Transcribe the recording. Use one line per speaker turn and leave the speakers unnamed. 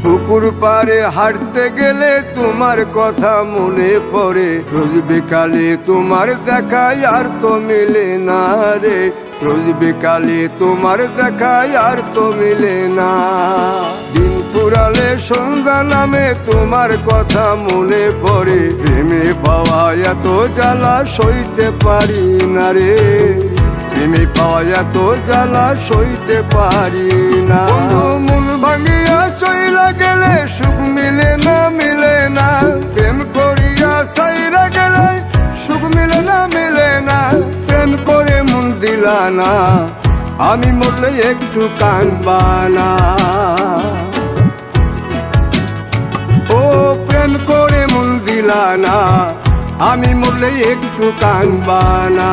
পুকুর পাড়ে হাঁটতে গেলে তোমার কথা মনে পড়ে, রোজ বিকালে তোমার দেখায় আর তো মিলে না রে, রোজ বিকালে তোমার দেখায় আর তো মিলে না। দিন ফুরালে সন্ধ্যা নামে তোমার কথা মনে পড়ে, প্রেমে পাওয়া এত জ্বালা সইতে পারি না রে, প্রেমে পাওয়া এত জ্বালা সইতে পারি না। মন ভাঙিয়া চইলা গেলে সুখ মিলে না, মিলে না, প্রেম করিয়া সাইরা গেলে সুখ মিলে না, মিলে না, প্রেম করে মন দিলা না, আমি মরলে একটু কাঁদবা না। ও প্রেম করে মন দিলা না, আমি মরলে একটু কাঁদবা না।